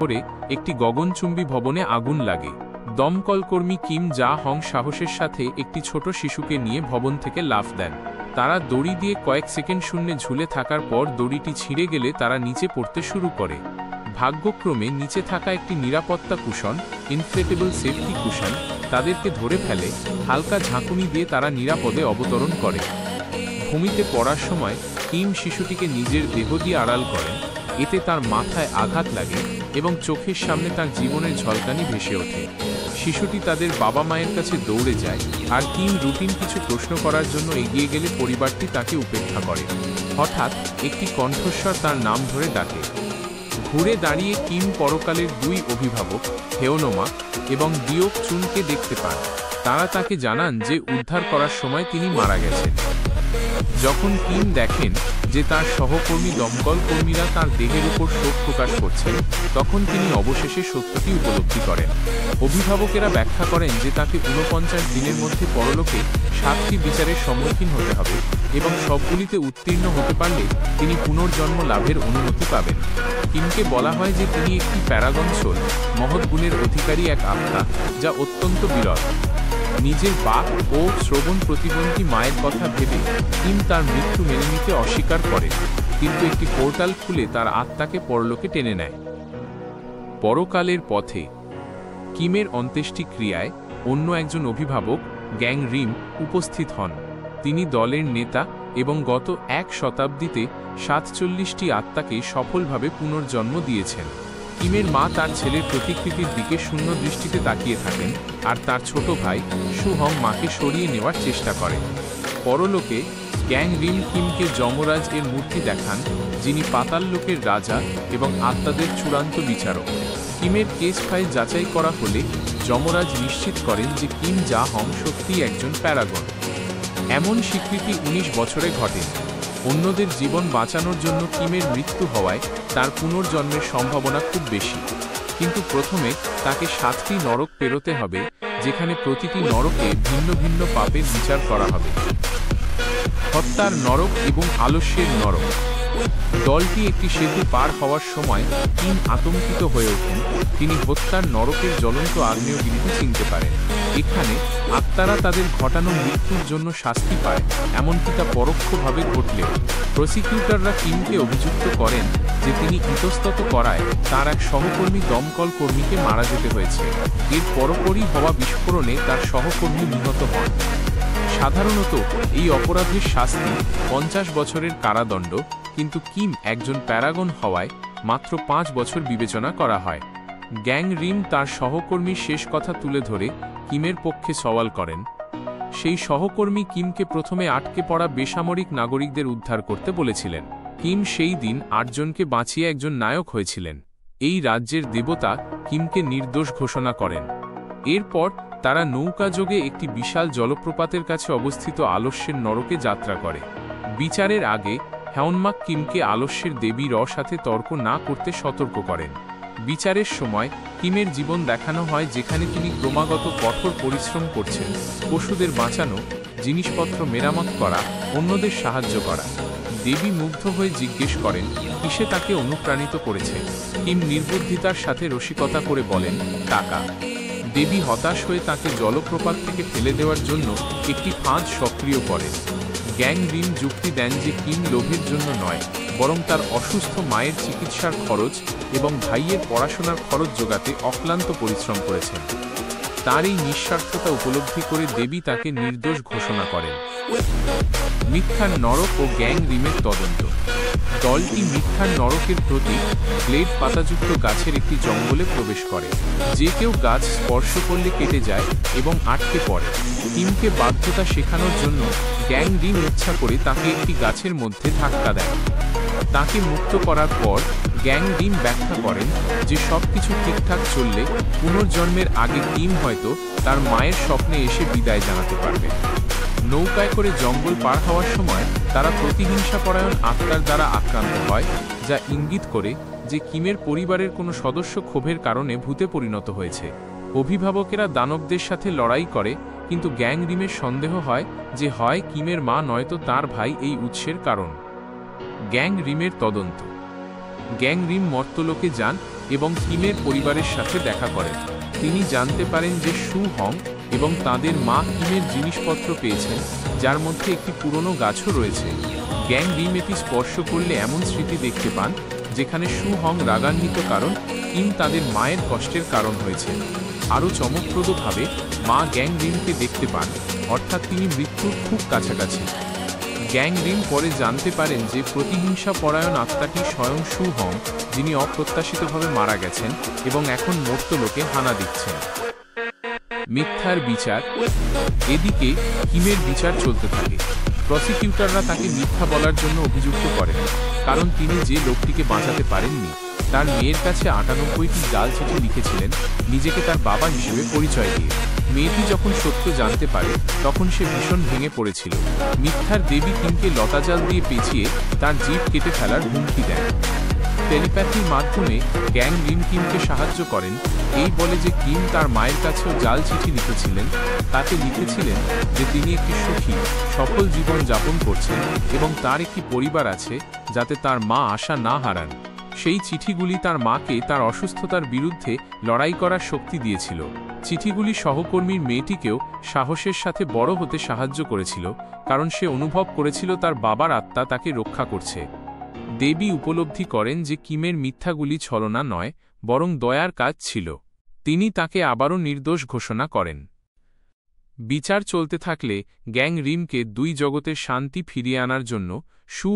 শহরে একটি গগনচুম্বী ভবনে আগুন লাগে। দমকলকর্মী কিম জা হং সাহসের সাথে একটি ছোট শিশুকে নিয়ে ভবন থেকে লাফ দেন। তারা দড়ি দিয়ে কয়েক সেকেন্ড শূন্যে ঝুলে থাকার পর দড়িটি ছিঁড়ে গেলে তারা নিচে পড়তে শুরু করে। ভাগ্যক্রমে নিচে থাকা একটি নিরাপত্তা কুশন, ইনফ্লেটেবল সেফটি কুশন, তাদেরকে ধরে ফেলে। হালকা ঝাঁকুনি দিয়ে তারা নিরাপদে অবতরণ করে। ভূমিতে পড়ার সময় কিম শিশুটিকে নিজের দেহ দিয়ে আড়াল করেন। এতে তার মাথায় আঘাত লাগে এবং চোখের সামনে তার জীবনের ঝলকানি ভেসে ওঠে। শিশুটি তাদের বাবা মায়ের কাছে দৌড়ে যায়, আর কিম রুটিন কিছু প্রশ্ন করার জন্য এগিয়ে গেলে পরিবারটি তাকে উপেক্ষা করে। হঠাৎ একটি কণ্ঠস্বর তার নাম ধরে ডাকে। ঘুরে দাঁড়িয়ে কিম পরকালের দুই অভিভাবক হেওনোমা এবং ডিওক চুনকে দেখতে পান। তারা তাকে জানান যে উদ্ধার করার সময় তিনি মারা গেছেন। যখন কিম দেখেন যে তার সহকর্মী দমকল কর্মীরা তার দেহের উপর শোক প্রকাশ করছেন, তখন তিনি অবশেষে সত্যটি উপলব্ধি করেন। অভিভাবকেরা ব্যাখ্যা করেন যে তাকে ৪৯ দিনের মধ্যে পরলোকে ৭টি বিচারের সম্মুখীন হতে হবে এবং সবগুলিতে উত্তীর্ণ হতে পারলে তিনি পুনর্জন্ম লাভের অনুমতি পাবেন। কিমকে বলা হয় যে তিনি একটি প্যারাগন সোল, মহৎ গুণের অধিকারী এক আত্মা, যা অত্যন্ত বিরল। নিজের বাক ও শ্রবণ প্রতিবন্ধী মায়ের কথা ভেবে কিম তার মৃত্যু মেনে নিতে অস্বীকার করেন, কিন্তু একটি পোর্টাল খুলে তার আত্মাকে পরলোকে টেনে নেয়। পরকালের পথে কিমের অন্ত্যেষ্টিক্রিয়ায় অন্য একজন অভিভাবক গ্যাং রিম উপস্থিত হন। তিনি দলের নেতা এবং গত ১ শতাব্দীতে ৪৭টি আত্মাকে সফলভাবে পুনর্জন্ম দিয়েছেন। কিমের মা তার ছেলের প্রতিকৃতির দিকে শূন্য দৃষ্টিতে তাকিয়ে থাকেন, আর তার ছোট ভাই সু হং মাকে সরিয়ে নেওয়ার চেষ্টা করেন। পরলোকে গ্যাং রিম কিমকে যমরাজ এর মূর্তি দেখান, যিনি পাতাল লোকের রাজা এবং আত্মাদের চূড়ান্ত বিচারক। কিমের কেস ফাইল যাচাই করা হলে যমরাজ নিশ্চিত করেন যে কিম জা হং সত্যিই একজন প্যারাগন। এমন স্বীকৃতি ১৯ বছরে ঘটে। অন্যদের জীবন বাঁচানোর জন্য কিমের মৃত্যু হওয়ায় তার পুনর্জন্মের সম্ভাবনা খুব বেশি, কিন্তু প্রথমে তাকে ৭টি নরক পেরোতে হবে, যেখানে প্রতিটি নরকে ভিন্ন ভিন্ন পাপের বিচার করা হবে। হত্যার নরক এবং আলস্যের নরক। দলটি একটি সেতু পার হওয়ার সময় কিম আতঙ্কিত হয়ে ওঠেন। তিনি হত্যার নরকের জ্বলন্ত আগ্নেয়গিরিটি চিনতে পারেন। এখানে আত্মারা তাদের ঘটানো মৃত্যুর জন্য শাস্তি পায়, এমনকি তা পরোক্ষভাবে ঘটলেও। প্রসিকিউটররা কিমকে অভিযুক্ত করেন যে তিনি ইতস্তত করায় তার এক সহকর্মী দমকল কর্মীকে মারা যেতে হয়েছে। এর পরপরই হওয়া বিস্ফোরণে তার সহকর্মী নিহত হন। সাধারণত এই অপরাধের শাস্তি ৫০ বছরের কারাদণ্ড, কিন্তু কিম একজন প্যারাগন হওয়ায় মাত্র ৫ বছর বিবেচনা করা হয়। গ্যাং রিম তার সহকর্মীর শেষ কথা তুলে ধরে কিমের পক্ষে সওয়াল করেন। সেই সহকর্মী কিমকে প্রথমে আটকে পড়া বেসামরিক নাগরিকদের উদ্ধার করতে বলেছিলেন। কিম সেই দিন ৮ জনকে বাঁচিয়ে একজন নায়ক হয়েছিলেন। এই রাজ্যের দেবতা কিমকে নির্দোষ ঘোষণা করেন। এরপর তারা নৌকাযোগে একটি বিশাল জলপ্রপাতের কাছে অবস্থিত আলস্যের নরকে যাত্রা করে। বিচারের আগে হেওনমাক কিমকে আলস্যের দেবী র সাথে তর্ক না করতে সতর্ক করেন। বিচারের সময় কিমের জীবন দেখানো হয়, যেখানে তিনি ক্রমাগত কঠোর পরিশ্রম করছেন, পশুদের বাঁচানো, জিনিসপত্র মেরামত করা, অন্যদের সাহায্য করা। দেবী মুগ্ধ হয়ে জিজ্ঞেস করেন কিসে তাকে অনুপ্রাণিত করেছে। কিম নির্বুদ্ধিতার সাথে রসিকতা করে বলেন, টাকা। দেবী হতাশ হয়ে তাকে জলপ্রপাত থেকে ফেলে দেওয়ার জন্য একটি ফাঁদ সক্রিয় করেন। গ্যাং রিম যুক্তি দেন যে কিম লোভের জন্য নয়, বরং তার অসুস্থ মায়ের চিকিৎসার খরচ এবং ভাইয়ের পড়াশোনার খরচ জোগাতে অক্লান্ত পরিশ্রম করেছেন। তার এই নিঃস্বার্থতা উপলব্ধি করে দেবী তাকে নির্দোষ ঘোষণা করেন। মিথ্যার নরক ও গ্যাং রিমের তদন্ত। দলটি মিথ্যার নরকের প্রতীক ব্লেড পাতাযুক্ত গাছের একটি জঙ্গলে প্রবেশ করে। যে কেউ গাছ স্পর্শ করলে কেটে যায় এবং আটকে পড়ে। কিমকে বাধ্যতা শেখানোর জন্য গ্যাং রিম ইচ্ছা করে তাকে একটি গাছের মধ্যে ধাক্কা দেয়। তাকে মুক্ত করার পর গ্যাং রিম ব্যাখ্যা করেন যে সবকিছু ঠিকঠাক চললে পুনর্জন্মের আগে কিম হয়তো তার মায়ের স্বপ্নে এসে বিদায় জানাতে পারবে। নৌকায় করে জঙ্গল পার হওয়ার সময় তারা প্রতিহিংসাপরায়ণ আত্মার দ্বারা আক্রান্ত হয়, যা ইঙ্গিত করে যে কিমের পরিবারের কোনো সদস্য ক্ষোভের কারণে ভূতে পরিণত হয়েছে। অভিভাবকেরা দানবদের সাথে লড়াই করে, কিন্তু গ্যাং রিমের সন্দেহ হয় যে হয় কিমের মা নয়তো তার ভাই এই উৎসের কারণ। গ্যাং রিমের তদন্ত। গ্যাং রিম মর্তলোকে যান এবং কিমের পরিবারের সাথে দেখা করেন। তিনি জানতে পারেন যে সু হং এবং তাদের মা কিমের জিনিসপত্র পেয়েছেন, যার মধ্যে একটি পুরনো গাছও রয়েছে। গ্যাং রিম এটি স্পর্শ করলে এমন স্মৃতি দেখতে পান যেখানে সু হং রাগান্বিত কারণ কিম তাদের মায়ের কষ্টের কারণ হয়েছে। আরও চমকপ্রদভাবে মা গ্যাং রিমকে দেখতে পান, অর্থাৎ তিনি মৃত্যুর খুব কাছাকাছি। গ্যাং রিম পরে জানতে পারেন যে প্রতিহিংসা পরায়ণ আত্মাটি স্বয়ং সু হং, যিনি অপ্রত্যাশিতভাবে মারা গেছেন এবং এখন মর্ত্যলোকে হানা দিচ্ছেন। মিথ্যার বিচার। এদিকে কিমের বিচার চলতে থাকে। প্রসিকিউটররা তাকে মিথ্যা বলার জন্য অভিযুক্ত করেন, কারণ তিনি যে লোকটিকে বাঁচাতে পারেননি তার মেয়ের কাছে ৯৮টি জাল চিঠি লিখেছিলেন, নিজেকে তার বাবা হিসেবে পরিচয় দিয়ে। মেয়েটি যখন সত্য জানতে পারে তখন সে ভীষণ ভেঙে পড়েছিল। মিথ্যার দেবী কিমকে লতাজাল দিয়ে পেঁচিয়ে তার জিভ কেটে ফেলার হুমকি দেন। টেলিপ্যাথির মাধ্যমে গ্যাং রিম কিমকে সাহায্য করেন, এই বলে যে কিম তার মায়ের কাছেও জাল চিঠি লিখেছিলেন। তাতে লিখেছিলেন যে তিনি একটি সুখী, সফল জীবন যাপন করছেন এবং তার একটি পরিবার আছে, যাতে তার মা আশা না হারান। সেই চিঠিগুলি তার মাকে তার অসুস্থতার বিরুদ্ধে লড়াই করার শক্তি দিয়েছিল। চিঠিগুলি সহকর্মীর মেয়েটিকেও সাহসের সাথে বড় হতে সাহায্য করেছিল, কারণ সে অনুভব করেছিল তার বাবার আত্মা তাকে রক্ষা করছে। দেবী উপলব্ধি করেন যে কিমের মিথ্যাগুলি ছলনা নয়, বরং দয়ার কাজ ছিল। তিনি তাকে আবারও নির্দোষ ঘোষণা করেন। বিচার চলতে থাকলে গ্যাং রিমকে দুই জগতের শান্তি ফিরিয়ে আনার জন্য সু